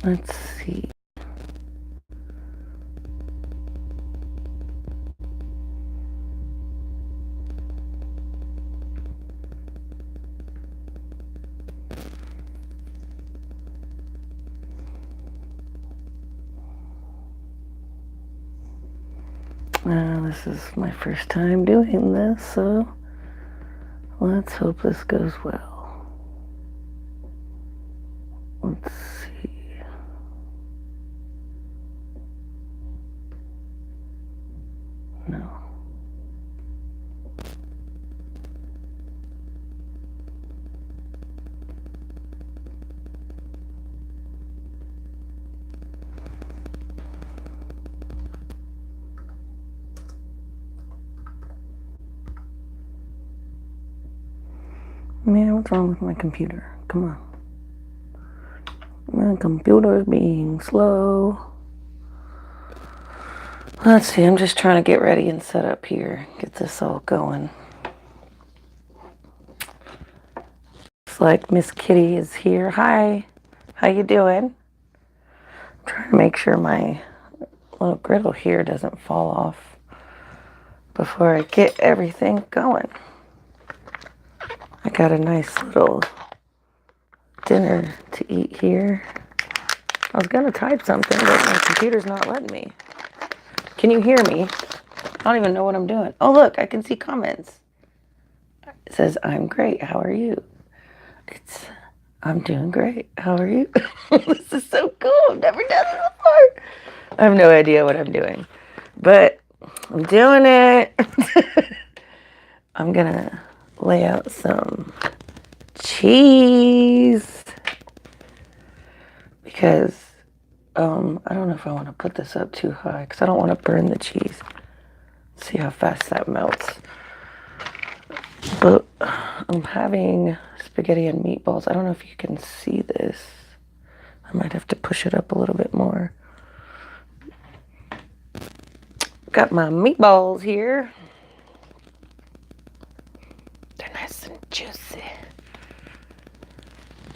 Let's see. This is my first time doing this, so let's hope this goes well. Let's see. No. Man, what's wrong with my computer? Come on. My computer's being slow. Let's see, I'm just trying to get ready and set up here. Get this all going. Looks like Miss Kitty is here. Hi. How you doing? I'm trying to make sure my little griddle here doesn't fall off before I get everything going. I got a nice little dinner to eat here. I was gonna type something, but my computer's not letting me. Can you hear me? I don't even know what I'm doing. Oh, look, I can see comments. It says, I'm great. How are you? I'm doing great. How are you? This is so cool. I've never done it before. I have no idea what I'm doing, but I'm doing it. I'm gonna lay out some cheese because I don't know if I want to put this up too high because I don't want to burn the cheese. Let's see how fast that melts. But I'm having spaghetti and meatballs. I don't know if you can see this. I might have to push it up a little bit more. Got my meatballs here. They're nice and juicy.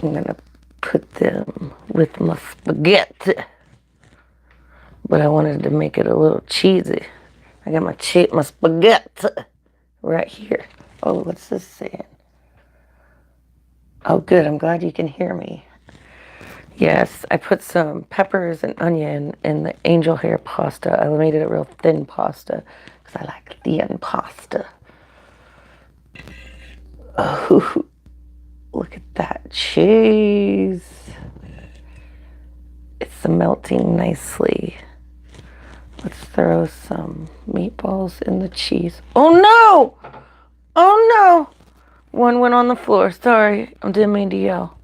I'm gonna put them with my spaghetti. But I wanted to make it a little cheesy. I got my spaghetti right here. Oh, what's this saying? Oh, good. I'm glad you can hear me. Yes, I put some peppers and onion in the angel hair pasta. I made it a real thin pasta because I like thin pasta. Oh, look at that cheese. It's melting nicely. Let's throw some meatballs in the cheese. Oh no! Oh no! One went on the floor. Sorry, I didn't mean to yell.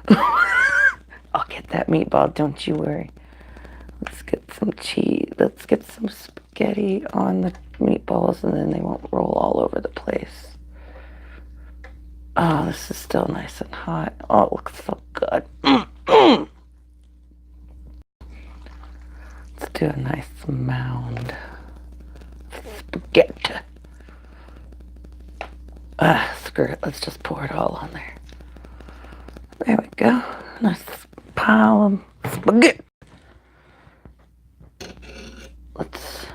I'll get that meatball, don't you worry. Let's get some cheese. Let's get some spaghetti on the meatballs and then they won't roll all over the place. Oh, this is still nice and hot. Oh, it looks so good. Let's do a nice mound of spaghetti. Screw it. Let's just pour it all on there. There we go. Nice pile of spaghetti. Let's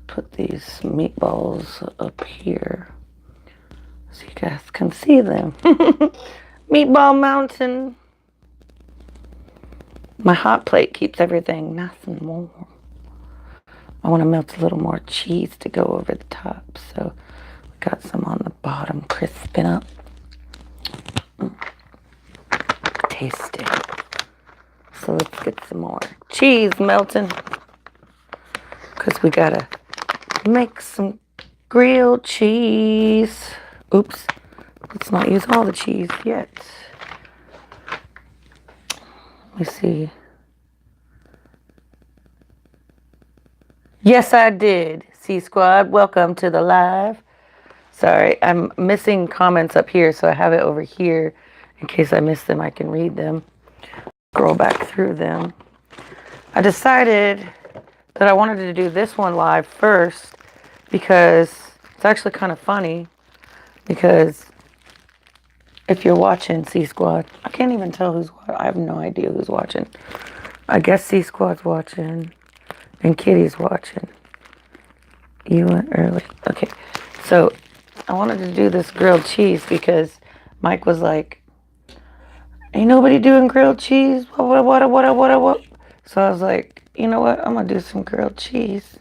put these meatballs up here so you guys can see them. Meatball mountain. My hot plate keeps everything nice and warm. I want to melt a little more cheese to go over the top, so we got some on the bottom crisping up. Tasty. So let's get some more cheese melting because we gotta make some grilled cheese. Oops, let's not use all the cheese yet. Let me see. Yes, I did. C Squad, welcome to the live. Sorry, I'm missing comments up here, so I have it over here. In case I miss them, I can read them. Scroll back through them. I decided that I wanted to do this one live first because it's actually kind of funny because If you're watching C Squad, I can't even tell who's watching. I have no idea who's watching. I guess C Squad's watching and Kitty's watching. You went early. Okay. So I wanted to do this grilled cheese because Mike was like, ain't nobody doing grilled cheese. What. So I was like, you know what? I'm going to do some grilled cheese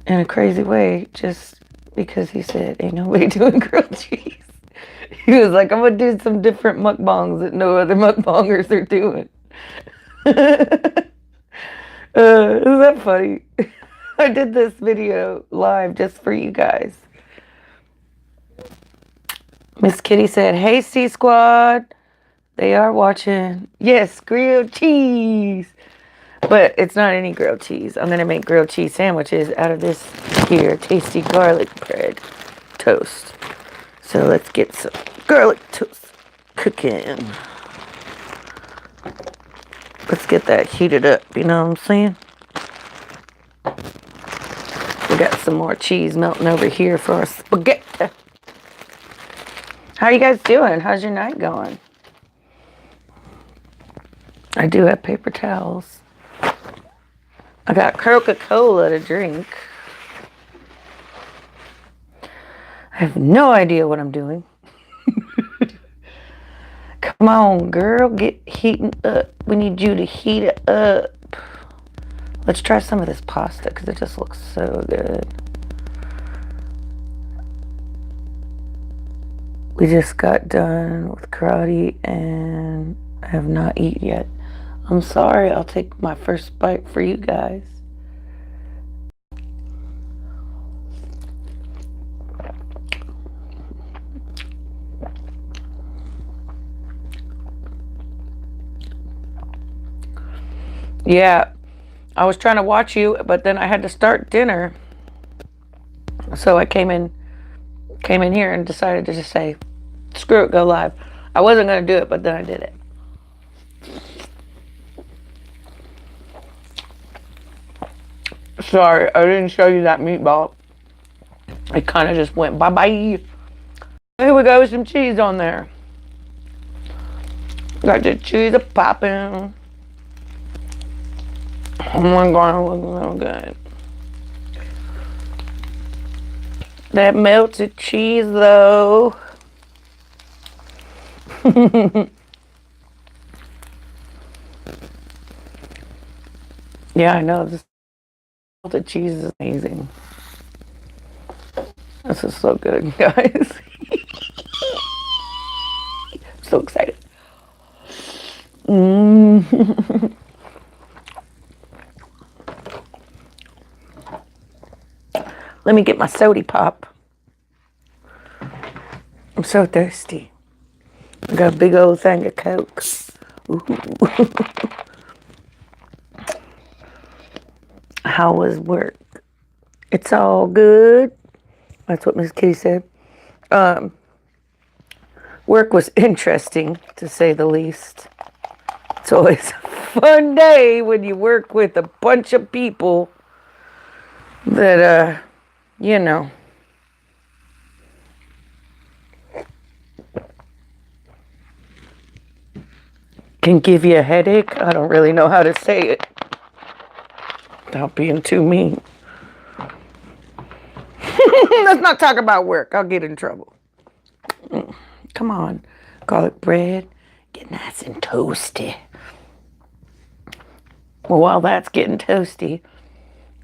in a crazy way just because he said, ain't nobody doing grilled cheese. He was like, I'm going to do some different mukbangs that no other mukbangers are doing. Isn't that funny? I did this video live just for you guys. Miss Kitty said, hey, C Squad. They are watching. Yes, grilled cheese. But it's not any grilled cheese. I'm going to make grilled cheese sandwiches out of this here tasty garlic bread toast. So let's get some garlic toast cooking. Let's get that heated up, you know what I'm saying? We got some more cheese melting over here for our spaghetti. How are you guys doing? How's your night going? I do have paper towels. I got Coca-Cola to drink. I have no idea what I'm doing. Come on, girl, get heating up. We need you to heat it up. Let's try some of this pasta because it just looks so good. We just got done with karate and I have not eaten yet. I'm sorry, I'll take my first bite for you guys. Yeah, I was trying to watch you, but then I had to start dinner. So I came in here and decided to just say, screw it, go live. I wasn't going to do it, but then I did it. Sorry, I didn't show you that meatball. It kind of just went bye-bye. Here we go with some cheese on there. Got the cheese popping. Oh my God, it looks so good. That melted cheese, though. Yeah, I know. This melted cheese is amazing. This is so good, guys. So excited. Let me get my soda pop. I'm so thirsty. I got a big old thing of Coke. Ooh. How was work? It's all good. That's what Miss Kitty said. Work was interesting, to say the least. It's always a fun day when you work with a bunch of people that, you know, can give you a headache. I don't really know how to say it without being too mean. Let's not talk about work. I'll get in trouble. Come on. Garlic bread. Get nice and toasty. Well, while that's getting toasty,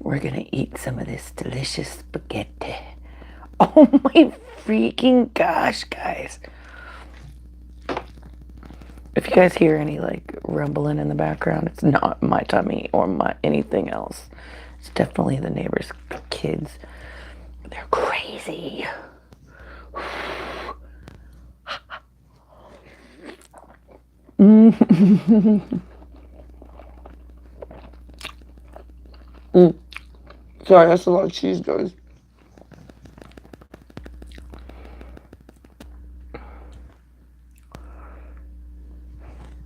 we're going to eat some of this delicious spaghetti. Oh my freaking gosh, guys. If you guys hear any like rumbling in the background, it's not my tummy or anything else. It's definitely the neighbors' kids. They're crazy. Sorry, that's a lot of cheese, guys.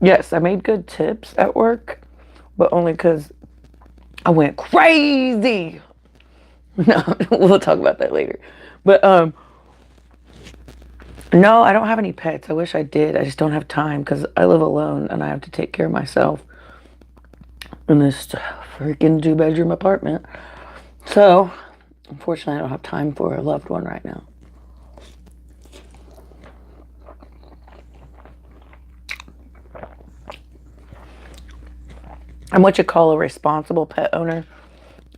Yes, I made good tips at work, but only because I went crazy. No, we'll talk about that later. But No, I don't have any pets. I wish I did. I just don't have time because I live alone and I have to take care of myself in this freaking 2-bedroom apartment. So, unfortunately, I don't have time for a loved one right now. I'm what you call a responsible pet owner.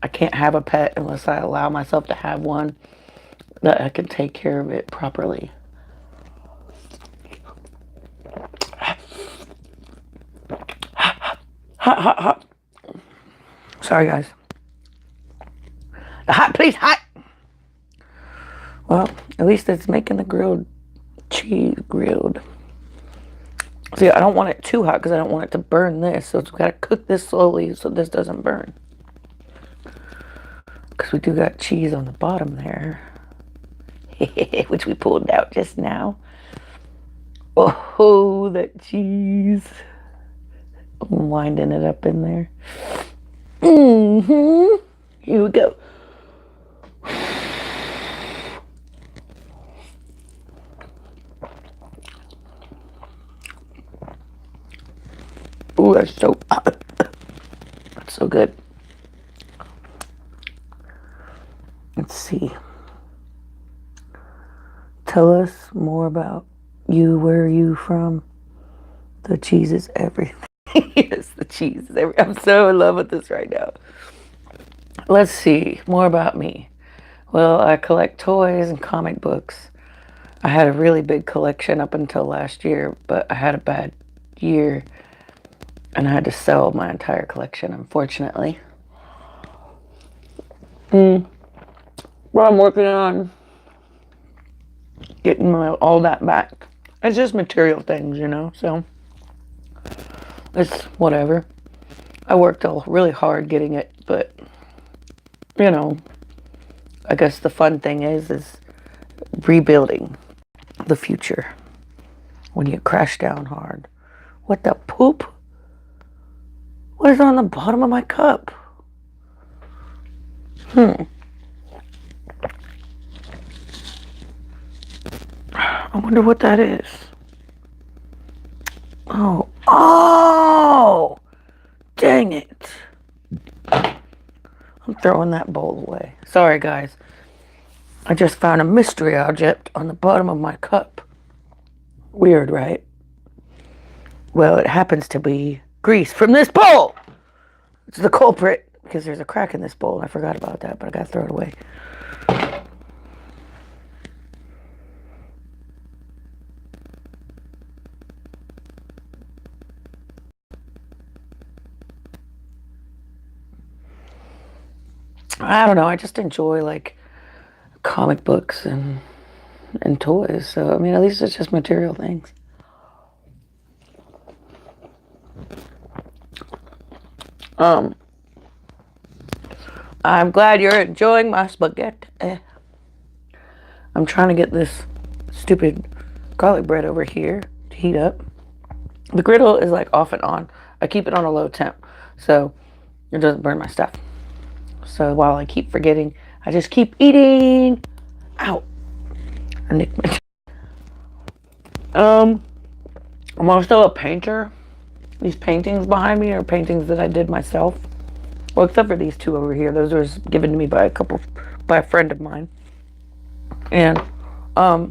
I can't have a pet unless I allow myself to have one that I can take care of it properly. Hot, hot, hot. Sorry, guys. Hot, please, hot. Well, at least it's making the grilled cheese grilled. See, I don't want it too hot because I don't want it to burn this. So it's got to cook this slowly so this doesn't burn. Because we do got cheese on the bottom there. Which we pulled out just now. Oh, that cheese. I'm winding it up in there. Here we go. Ooh, that's so that's so good. Let's see. Tell us more about you. Where are you from? The cheese is everything. Yes, the cheese is everything. I'm so in love with this right now. Let's see. More about me. Well, I collect toys and comic books. I had a really big collection up until last year, but I had a bad year and I had to sell my entire collection, unfortunately. Well, I'm working on getting all that back. It's just material things, you know, so it's whatever. I worked really hard getting it, but, you know, I guess the fun thing is rebuilding the future when you crash down hard. What the poop? What is on the bottom of my cup? I wonder what that is. Oh, dang it. I'm throwing that bowl away. Sorry, guys. I just found a mystery object on the bottom of my cup. Weird, right? Well, it happens to be grease from this bowl. It's the culprit because there's a crack in this bowl. And I forgot about that, but I got to throw it away. I don't know. I just enjoy like comic books and toys. So I mean, at least it's just material things. I'm glad you're enjoying my spaghetti. I'm trying to get this stupid garlic bread over here to heat up. The griddle is like off and on. I keep it on a low temp so it doesn't burn my stuff. So while I keep forgetting, I just keep eating. Ow. I nicked my I'm also a painter. These paintings behind me are paintings that I did myself. Well, except for these two over here. Those were given to me by a friend of mine. And I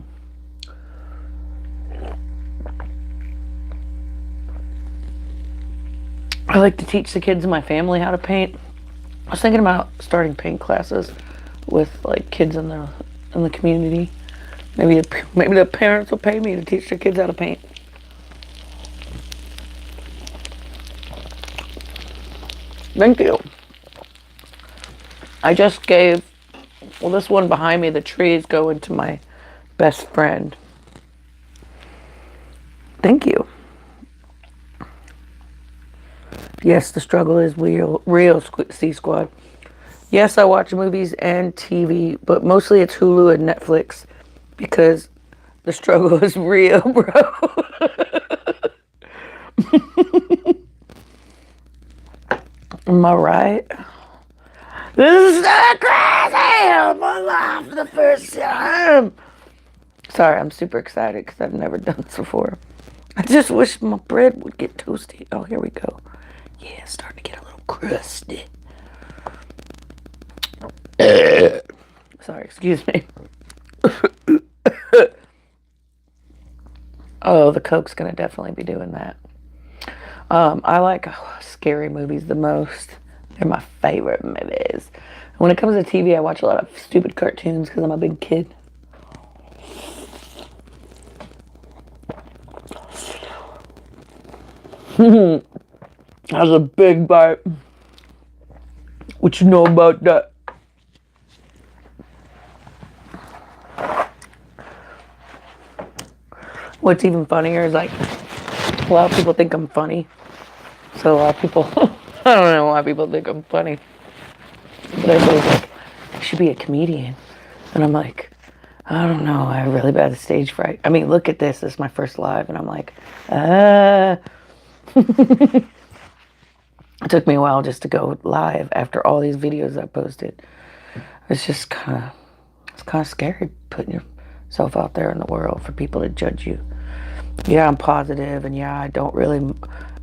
like to teach the kids in my family how to paint. I was thinking about starting paint classes with like kids in the community. Maybe the parents will pay me to teach their kids how to paint. Thank you. I just gave, well, this one behind me, the trees go into my best friend. Thank you. Yes, the struggle is real, C-Squad. Yes, I watch movies and TV, but mostly it's Hulu and Netflix because the struggle is real, bro. Am I right? This is so crazy! I'm alive for the first time! Sorry, I'm super excited because I've never done this before. I just wish my bread would get toasty. Oh, here we go. Yeah, it's starting to get a little crusty. Sorry, excuse me. Oh, the Coke's gonna definitely be doing that. I like scary movies the most. They're my favorite movies. When it comes to TV, I watch a lot of stupid cartoons because I'm a big kid. That's a big bite. What you know about that? What's even funnier is like a lot of people think I'm funny. So a lot of people, I don't know why people think I'm funny. But everybody's like, you should be a comedian. And I'm like, I don't know. I have really bad stage fright. I mean, look at this. This is my first live. And I'm like, It took me a while just to go live after all these videos I posted. It's just kind of scary putting yourself out there in the world for people to judge you. Yeah, I'm positive, and yeah,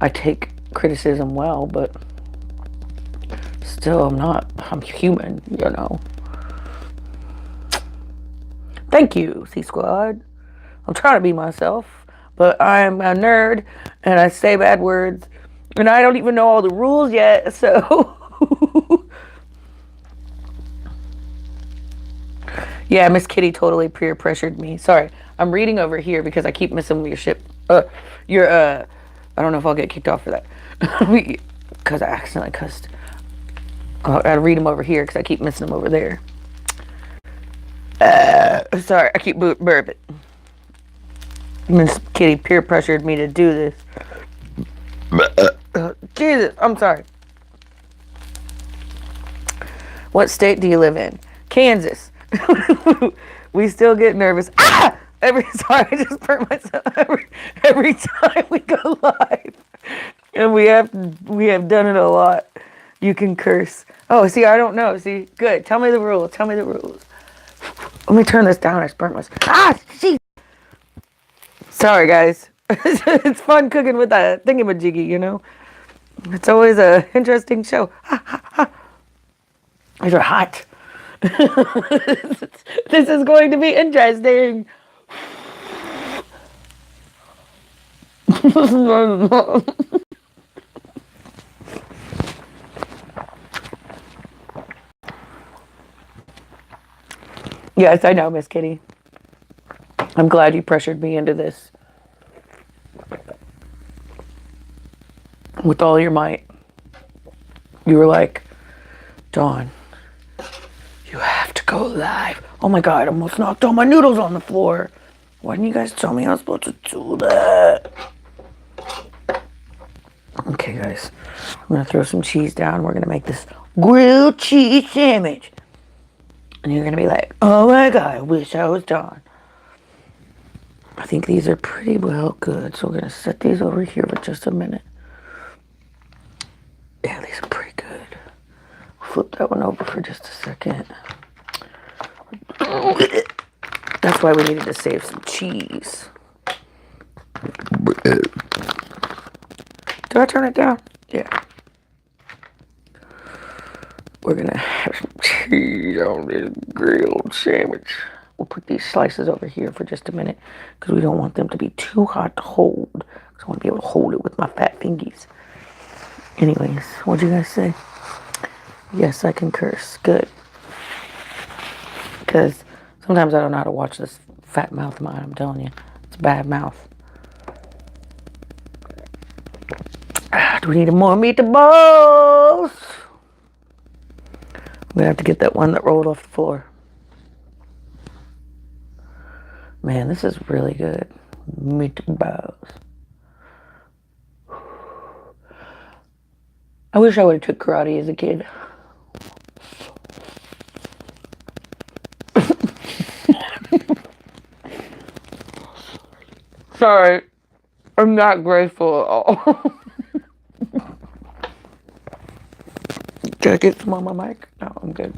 I take criticism well, but still, I'm human, you know. Thank you, C-Squad. I'm trying to be myself, but I'm a nerd, and I say bad words, and I don't even know all the rules yet, so... Yeah, Miss Kitty totally peer pressured me. Sorry, I'm reading over here because I keep missing your ship. I don't know if I'll get kicked off for that. Because I accidentally cussed. I gotta read them over here because I keep missing them over there. Sorry, I keep burping. Miss Kitty peer pressured me to do this. Jesus, I'm sorry. What state do you live in? Kansas. We still get nervous. Ah! Sorry, I just burnt myself every time we go live. And we have done it a lot. You can curse. Oh, see, I don't know. See, good. Tell me the rules. Tell me the rules. Let me turn this down. I burnt myself. Ah, jeez. Sorry, guys. It's fun cooking with that thingamajiggy, you know? It's always an interesting show. These are hot. This is going to be interesting. Yes, I know, Miss Kitty. I'm glad you pressured me into this. With all your might. You were like, Dawn, you have to go live. Oh my God, I almost knocked all my noodles on the floor. Why didn't you guys tell me I was supposed to do that? Okay, guys. I'm going to throw some cheese down. We're going to make this grilled cheese sandwich. And you're going to be like, oh my God, I wish I was Dawn. I think these are pretty well good. So we're going to set these over here for just a minute. Yeah, these are pretty good. Flip that one over for just a second. That's why we needed to save some cheese. Do I turn it down? Yeah. We're gonna have some cheese on this grilled sandwich. We'll put these slices over here for just a minute because we don't want them to be too hot to hold. Because I want to be able to hold it with my fat fingies. Anyways, what'd you guys say? Yes, I can curse. Good. Because sometimes I don't know how to watch this fat mouth of mine, I'm telling you. It's a bad mouth. Do we need more meatballs? I'm gonna have to get that one that rolled off the floor. Man, this is really good. Meatballs. I wish I would have took karate as a kid. Sorry, I'm not grateful at all. Did I get some on my mic? No, I'm good.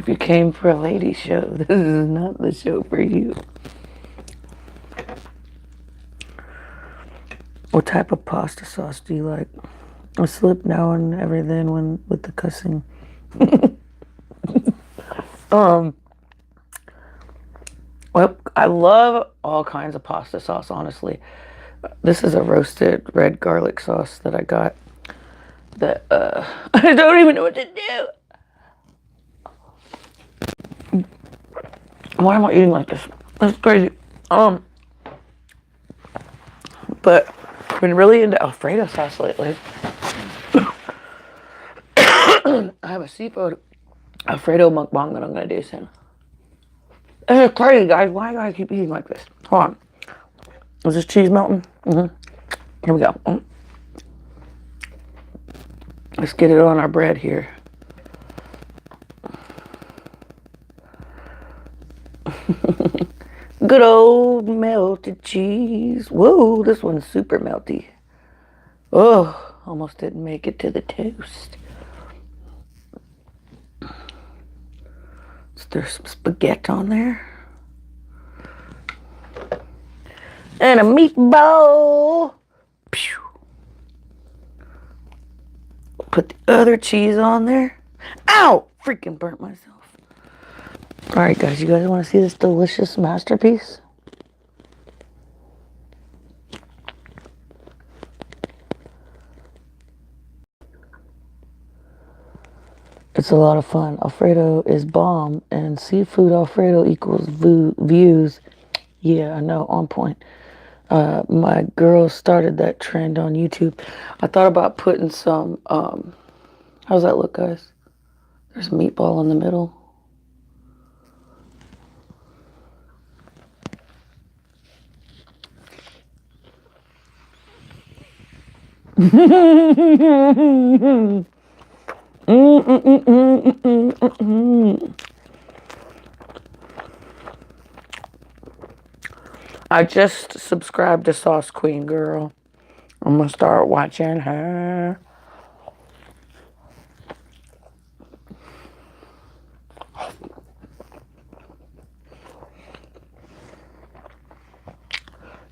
If you came for a lady show, this is not the show for you. What type of pasta sauce do you like? I slip now and every then when with the cussing. Well, I love all kinds of pasta sauce, honestly. This is a roasted red garlic sauce that I got that I don't even know what to do. Why am I eating like this? That's crazy. But I've been really into Alfredo sauce lately. I have a seafood Alfredo mukbang that I'm gonna do soon. This is crazy, guys. Why do I keep eating like this? Hold on. Is this cheese melting? Here we go. Let's get it on our bread here. Good old melted cheese. Whoa, this one's super melty. Oh, almost didn't make it to the toast. There's some spaghetti on there. And a meatball. Pew. Put the other cheese on there. Ow! Freaking burnt myself. Alright guys, you guys want to see this delicious masterpiece? It's a lot of fun. Alfredo is bomb, and seafood Alfredo equals views. Yeah, I know, on point. My girl started that trend on YouTube. I thought about putting some, how's that look, guys? There's a meatball in the middle. I just subscribed to Sauce Queen Girl. I'm gonna start watching her.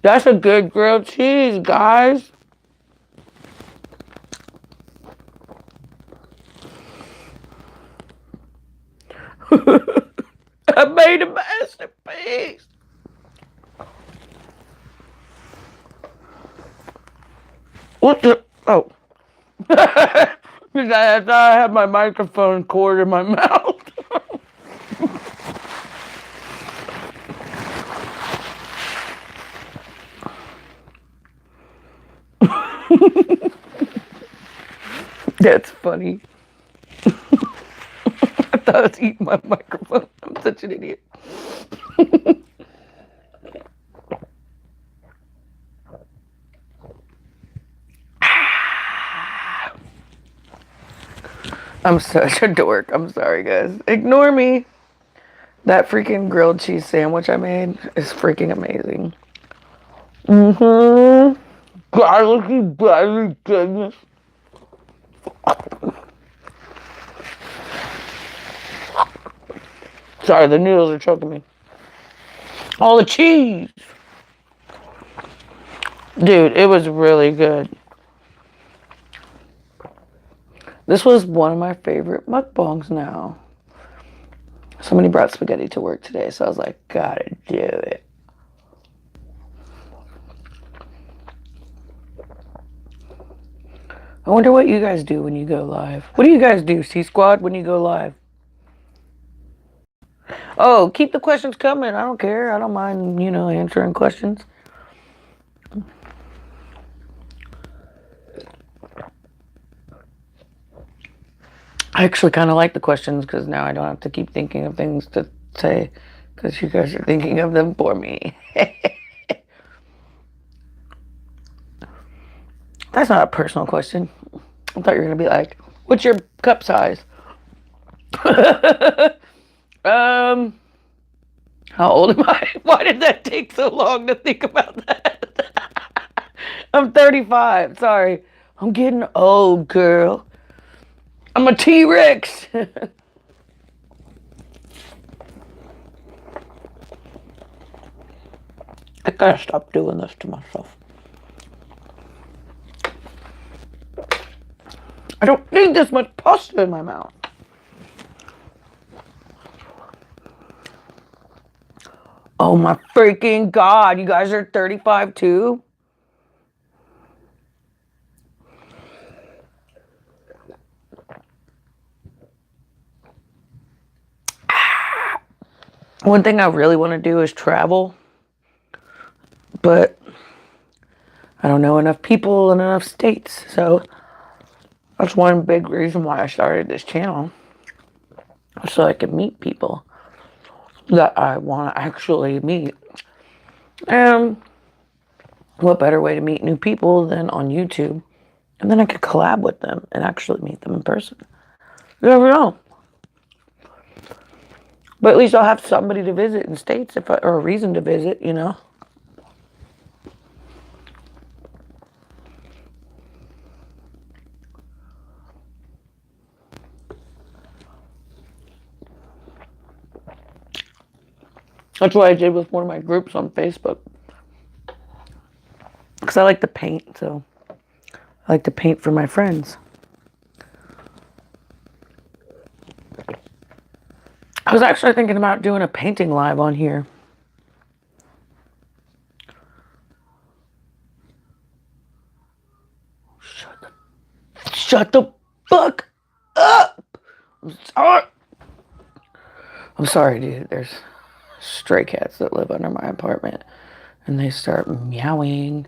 That's a good grilled cheese, guys. I made a masterpiece. What the? Oh. I thought I had my microphone cord in my mouth. That's funny. I thought I was eating my microphone. I'm such an idiot. I'm such a dork. I'm sorry, guys. Ignore me. That freaking grilled cheese sandwich I made is freaking amazing. Garlicky, buttery goodness. Sorry, the noodles are choking me. All the cheese. Dude, it was really good. This was one of my favorite mukbangs now. Somebody brought spaghetti to work today, so I was like, gotta do it. I wonder what you guys do when you go live. What do you guys do, C-Squad, when you go live? Oh, keep the questions coming. I don't care. I don't mind, answering questions. I actually kind of like the questions because now I don't have to keep thinking of things to say because you guys are thinking of them for me. That's not a personal question. I thought you were going to be like, what's your cup size? How old am I? Why did that take so long to think about that? I'm 35. Sorry. I'm getting old, girl. I'm a T-Rex. I gotta stop doing this to myself. I don't need this much pasta in my mouth. Oh my freaking God. You guys are 35 too? One thing I really want to do is travel. But I don't know enough people in enough states. So that's one big reason why I started this channel. So I can meet people that I want to actually meet. And what better way to meet new people than on YouTube? And then I could collab with them and actually meet them in person. You never know. But at least I'll have somebody to visit in states or a reason to visit, you know. That's what I did with one of my groups on Facebook. Because I like to paint, so I like to paint for my friends. I was actually thinking about doing a painting live on here. Shut the fuck up! I'm sorry, dude. There's stray cats that live under my apartment, and they start meowing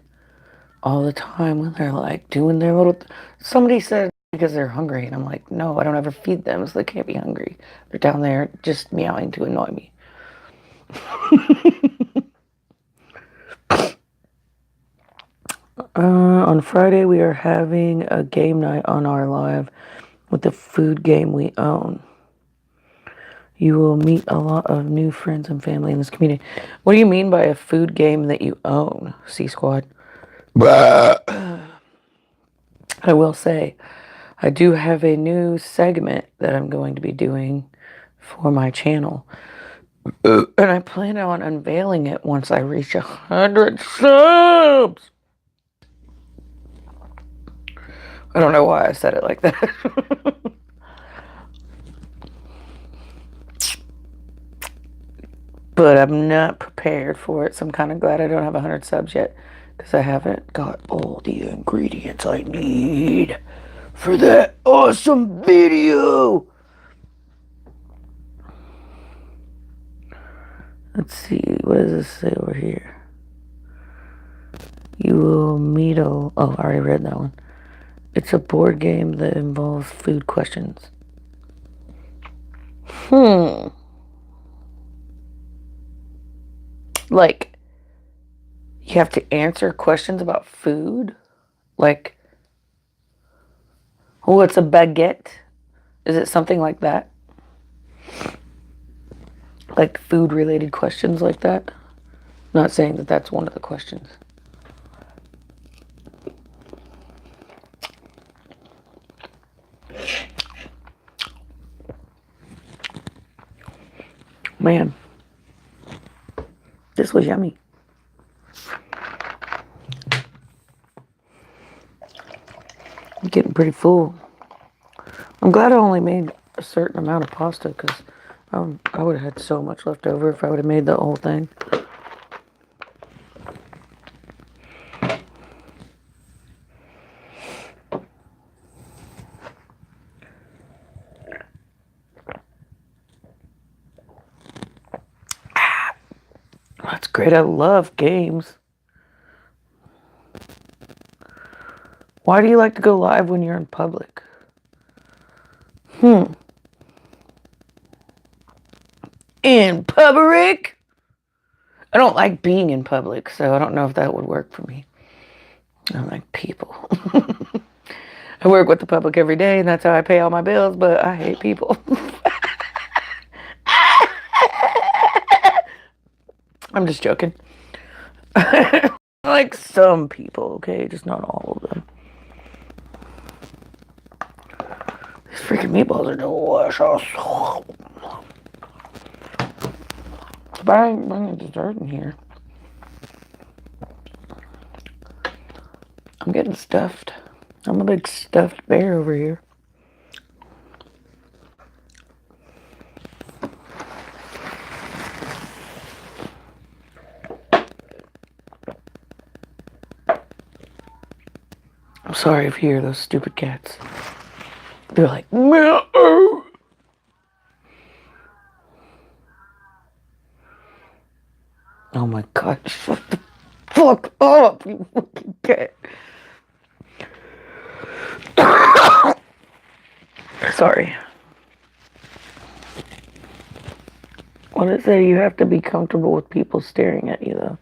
all the time when they're like doing their little. Somebody said because they're hungry, and I'm like, no, I don't ever feed them, so they can't be hungry. They're down there just meowing to annoy me. On Friday, we are having a game night on our live with the food game we own. You will meet a lot of new friends and family in this community. What do you mean by a food game that you own, C-Squad? I will say, I do have a new segment that I'm going to be doing for my channel. And I plan on unveiling it once I reach 100 subs. I don't know why I said it like that. But I'm not prepared for it, so I'm kind of glad I don't have 100 subs yet, because I haven't got all the ingredients I need for that awesome video. Let's see, what does this say over here? You will meet a... Oh, I already read that one. It's a board game that involves food questions. Like, you have to answer questions about food? Like, what's a baguette? Is it something like that? Like food-related questions like that? Not saying that that's one of the questions. Man, this was yummy. I'm getting pretty full. I'm glad I only made a certain amount of pasta, because I would have had so much left over if I would have made the whole thing. That's great. I love games. Why do you like to go live when you're in public? In public? I don't like being in public, so I don't know if that would work for me. I don't like people. I work with the public every day, and that's how I pay all my bills, but I hate people. I'm just joking. I like some people, okay? Just not all of them. These freaking meatballs are delicious. But I ain't bringing dessert in here. I'm getting stuffed. I'm a big stuffed bear over here. I'm sorry if you hear those stupid cats. They're like, meow. Oh my god, shut the fuck up, you fucking cat. Sorry. What did it say? You have to be comfortable with people staring at you, though.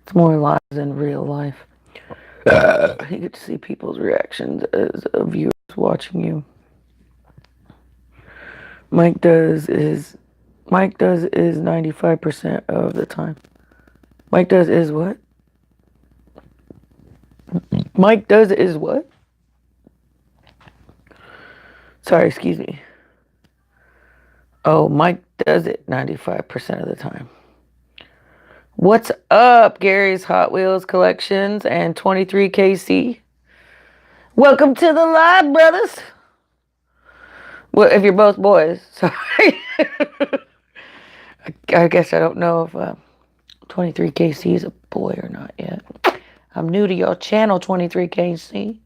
It's more live than real life. You get to see people's reactions as viewers watching you. Mike does is 95% of the time. Mike does is what? Mike does is what? Sorry, excuse me. Oh, Mike does it 95% of the time. What's up, Gary's Hot Wheels Collections and 23KC? Welcome to the live, brothers. Well, if you're both boys, sorry. I guess I don't know if 23KC is a boy or not yet. I'm new to your channel, 23KC.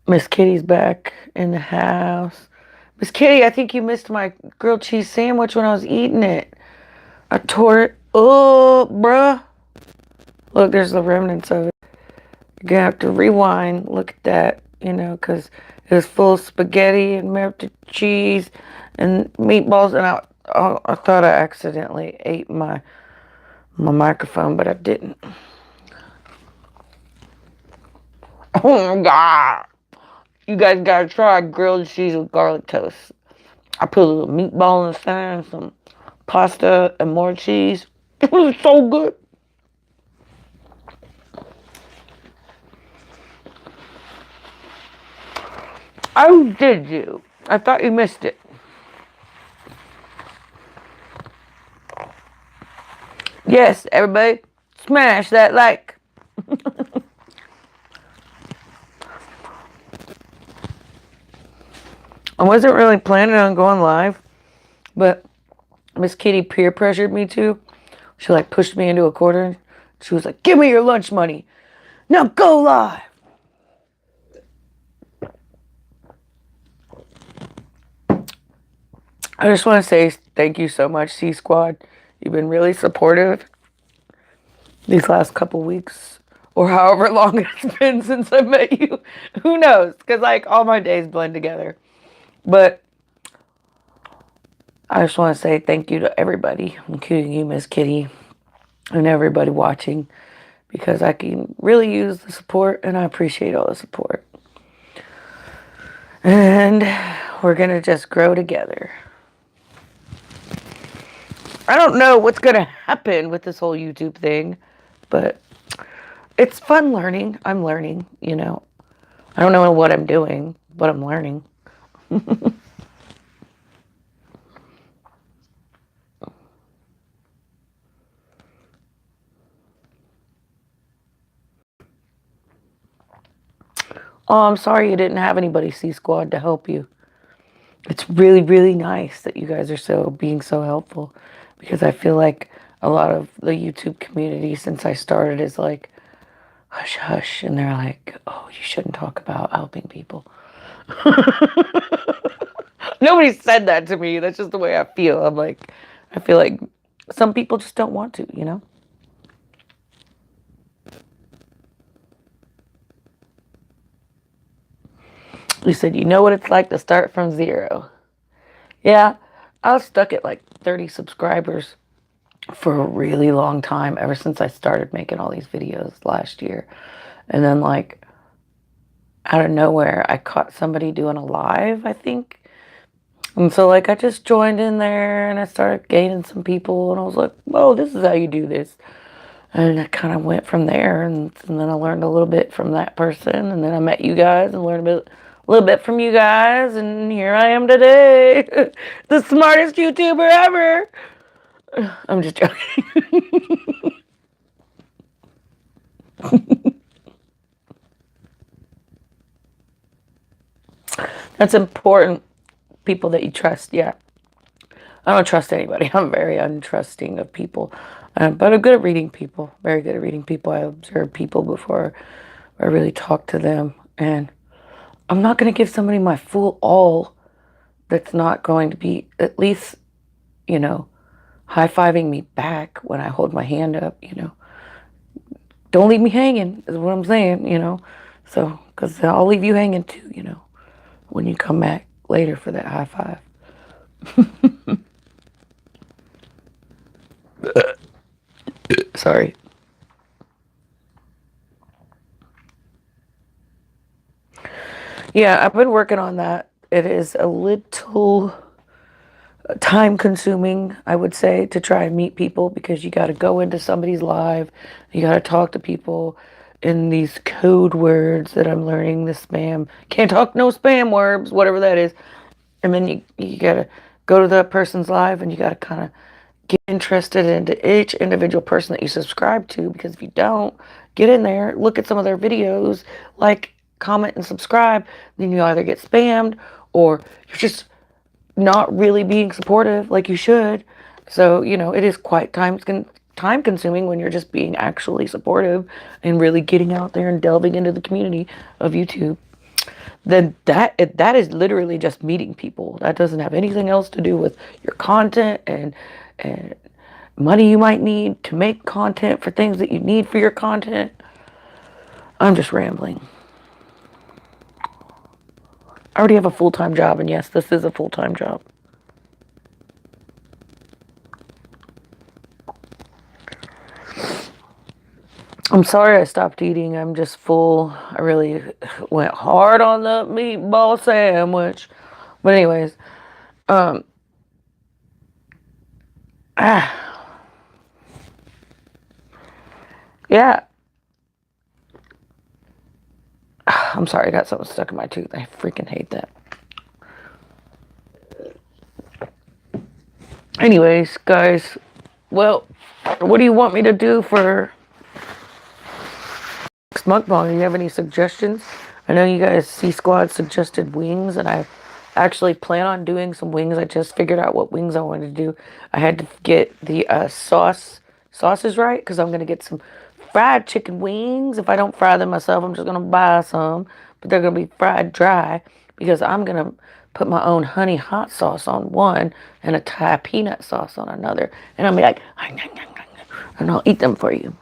Miss Kitty's back in the house. Miss Kitty, I think you missed my grilled cheese sandwich when I was eating it. I tore it up, bruh. Look, there's the remnants of it. You're gonna have to rewind. Look at that, you know, because it was full of spaghetti and melted cheese and meatballs. And I thought I accidentally ate my microphone, but I didn't. Oh my god. You guys gotta try grilled cheese with garlic toast. I put a little meatball in the center and some pasta and more cheese. It was so good. Oh, did you? I thought you missed it. Yes, everybody, smash that like. I wasn't really planning on going live, but Miss Kitty peer pressured me to. She like pushed me into a corner. She was like, "Give me your lunch money. Now go live." I just want to say thank you so much, C Squad. You've been really supportive these last couple weeks, or however long it's been since I met you. Who knows? Because like all my days blend together. But I just want to say thank you to everybody, including you, Miss Kitty, and everybody watching, because I can really use the support, and I appreciate all the support. And we're going to just grow together. I don't know what's going to happen with this whole YouTube thing, but it's fun learning. I'm learning, you know. I don't know what I'm doing, but I'm learning. Oh, I'm sorry you didn't have anybody, C Squad, to help you. It's really, really nice that you guys are being so helpful, because I feel like a lot of the YouTube community since I started is like, hush, hush. And they're like, oh, you shouldn't talk about helping people. Nobody said that to me. That's just the way I feel. I feel like some people just don't want to, you know? You said, you know what it's like to start from zero. Yeah, I was stuck at like 30 subscribers for a really long time, ever since I started making all these videos last year. And then like out of nowhere, I caught somebody doing a live, I think. And so like I just joined in there and I started gaining some people, and I was like, oh, this is how you do this. And I kind of went from there, and then I learned a little bit from that person, and then I met you guys and learned a little bit from you guys, and here I am today, the smartest YouTuber ever. I'm just joking. That's important. People that you trust. Yeah. I don't trust anybody. I'm very untrusting of people. But I'm good at reading people. Very good at reading people. I observe people before I really talk to them. And I'm not going to give somebody my full all that's not going to be at least, you know, high-fiving me back when I hold my hand up, you know. Don't leave me hanging, is what I'm saying, you know. So, because I'll leave you hanging too, you know, when you come back later for that high five. Sorry. Yeah, I've been working on that. It is a little time consuming, I would say, to try and meet people because you got to go into somebody's live. You got to talk to people in these code words that I'm learning, the spam. Can't talk no spam words, whatever that is. And then you got to go to that person's live and you got to kind of get interested into each individual person that you subscribe to, because if you don't, get in there, look at some of their videos, like, comment, and subscribe, then you either get spammed or you're just not really being supportive like you should. So, you know, it is quite time consuming when you're just being actually supportive and really getting out there and delving into the community of YouTube. Then that is literally just meeting people. That doesn't have anything else to do with your content and money you might need to make content for things that you need for your content. I'm just rambling. I already have a full-time job, and yes, this is a full-time job. I'm sorry I stopped eating. I'm just full. I really went hard on the meatball sandwich. But anyways, um, yeah. I'm sorry, I got something stuck in my tooth. I freaking hate that. Anyways, guys, well, what do you want me to do for next mukbang? Do you have any suggestions? I know you guys, C Squad suggested wings, and I actually plan on doing some wings. I just figured out what wings I wanted to do. I had to get the sauces right, because I'm going to get some fried chicken wings. If I don't fry them myself, I'm just going to buy some, but they're going to be fried dry, because I'm going to put my own honey hot sauce on one and a Thai peanut sauce on another, and I'll be like, and I'll eat them for you.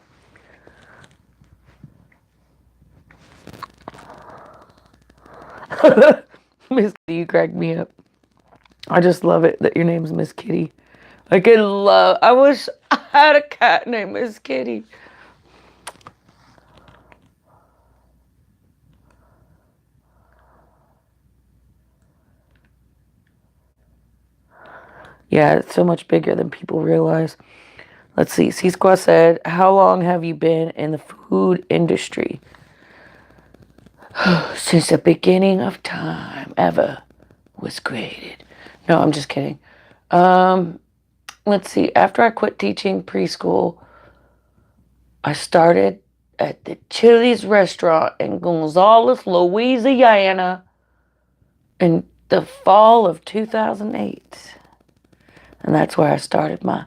Miss Kitty, you crack me up. I just love it that your name's Miss Kitty. I wish I had a cat named Miss Kitty. Yeah, it's so much bigger than people realize. Let's see. C Squad said, how long have you been in the food industry? Since the beginning of time ever was created. No, I'm just kidding. Let's see. After I quit teaching preschool, I started at the Chili's restaurant in Gonzales, Louisiana in the fall of 2008. And that's where I started my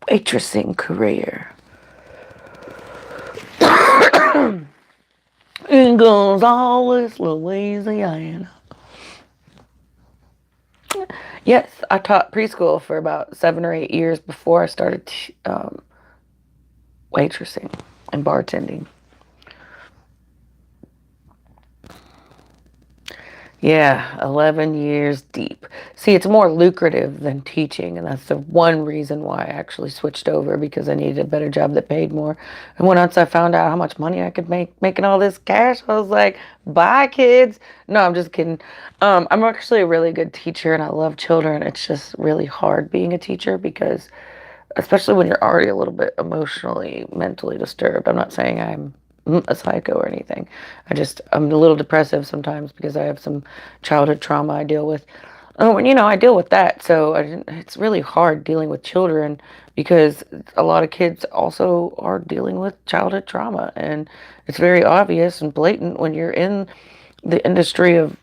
waitressing career. In Gonzales, Louisiana. Yes, I taught preschool for about 7 or 8 years before I started waitressing and bartending. Yeah, 11 years deep. See, it's more lucrative than teaching, and that's the one reason why I actually switched over, because I needed a better job that paid more. And once I found out how much money I could make making all this cash, I was like, bye, kids. No, I'm just kidding. I'm actually a really good teacher, and I love children. It's just really hard being a teacher because, especially when you're already a little bit emotionally, mentally disturbed. I'm not saying I'm a psycho or anything. I'm a little depressive sometimes because I have some childhood trauma I deal with. Oh, and I deal with that, so it's really hard dealing with children because a lot of kids also are dealing with childhood trauma, and it's very obvious and blatant when you're in the industry of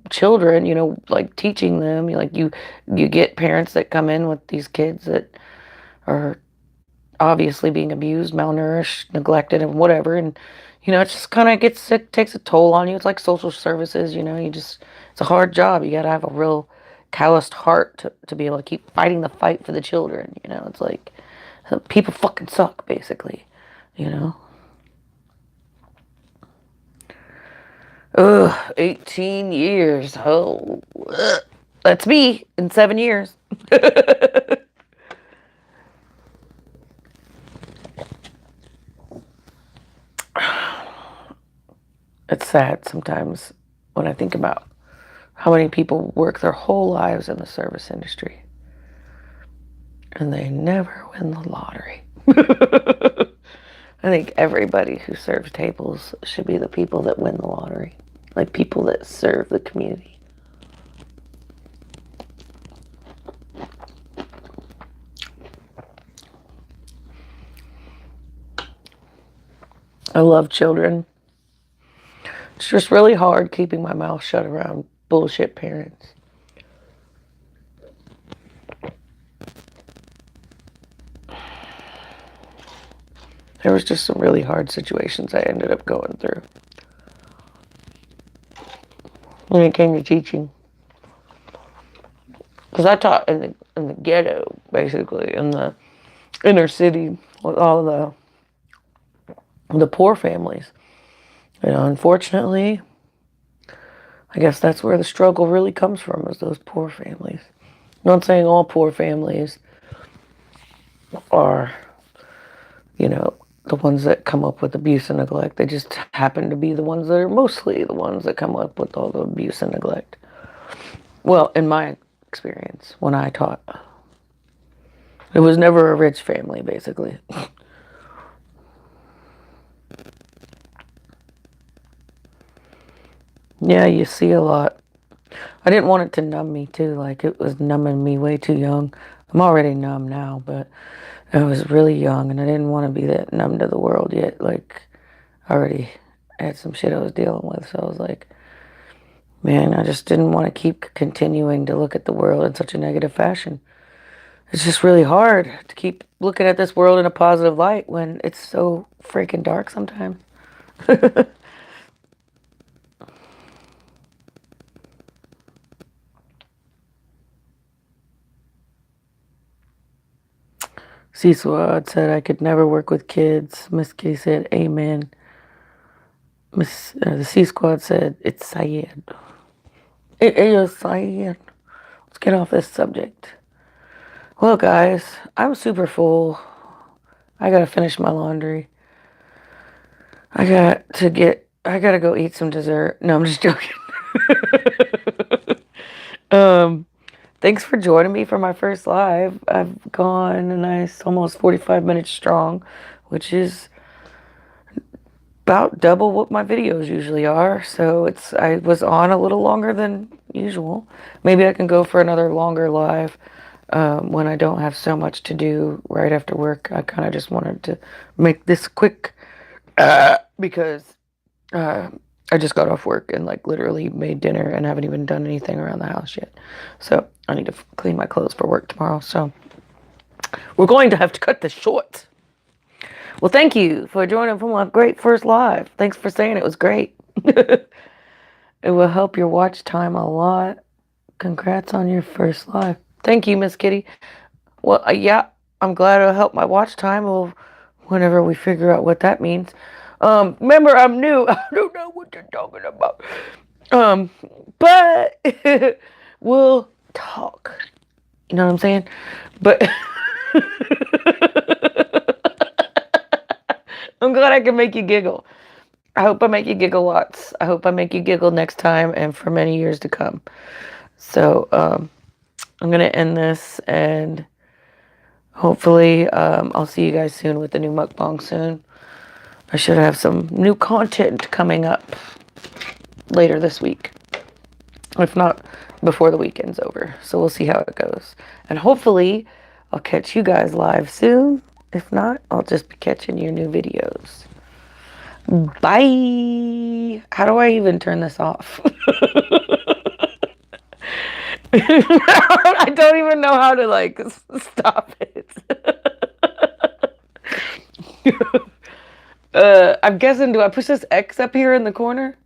children, like teaching them, you get parents that come in with these kids that are obviously being abused, malnourished, neglected, and whatever. And, it just kind of takes a toll on you. It's like social services, it's a hard job. You got to have a real calloused heart to be able to keep fighting the fight for the children. It's like people fucking suck, basically, you know. Ugh, 18 years. Oh, ugh. That's me in 7 years. It's sad sometimes when I think about how many people work their whole lives in the service industry and they never win the lottery. I think everybody who serves tables should be the people that win the lottery, like people that serve the community. I love children. It's just really hard keeping my mouth shut around bullshit parents. There was just some really hard situations I ended up going through when it came to teaching. Because I taught in the ghetto, basically, in the inner city with all the poor families. Unfortunately, I guess that's where the struggle really comes from, is those poor families. I'm not saying all poor families are, the ones that come up with abuse and neglect. They just happen to be the ones that are mostly the ones that come up with all the abuse and neglect. Well, in my experience, when I taught, it was never a rich family, basically. Yeah, you see a lot. I didn't want it to numb me too, like it was numbing me way too young. I'm already numb now, but I was really young and I didn't want to be that numb to the world yet. Like, I already had some shit I was dealing with, so I was like, man, I just didn't want to keep continuing to look at the world in such a negative fashion. It's just really hard to keep looking at this world in a positive light when it's so freaking dark sometimes. C-Swad said I could never work with kids. Miss Kitty said, amen. The C-Squad said, it's Syed. It is Syed. Let's get off this subject. Well, guys, I'm super full. I gotta finish my laundry. I gotta go eat some dessert. No, I'm just joking. Thanks for joining me for my first live. I've gone a nice almost 45 minutes strong, which is about double what my videos usually are. So I was on a little longer than usual. Maybe I can go for another longer live when I don't have so much to do right after work. I kind of just wanted to make this quick because I just got off work and like literally made dinner and haven't even done anything around the house yet. So I need to clean my clothes for work tomorrow. So we're going to have to cut this short. Well, thank you for joining for my great first live. Thanks for saying it was great. It will help your watch time a lot. Congrats on your first live. Thank you, Miss Kitty. Well, yeah, I'm glad it'll help my watch time. Well, whenever we figure out what that means. Remember, I'm new. I don't know what you're talking about. But we'll talk. You know what I'm saying? But I'm glad I can make you giggle. I hope I make you giggle lots. I hope I make you giggle next time and for many years to come. So, I'm going to end this and hopefully, I'll see you guys soon with the new mukbang soon. I should have some new content coming up later this week. If not, before the weekend's over. So we'll see how it goes. And hopefully, I'll catch you guys live soon. If not, I'll just be catching your new videos. Bye. How do I even turn this off? I don't even know how to like stop it. I'm guessing, do I push this X up here in the corner?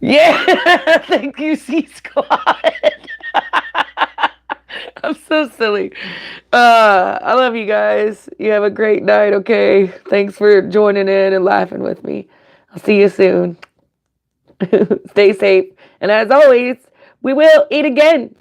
Yeah, thank you, C Squad. I'm so silly. I love you guys. You have a great night, okay? Thanks for joining in and laughing with me. I'll see you soon. Stay safe. And as always, we will eat again.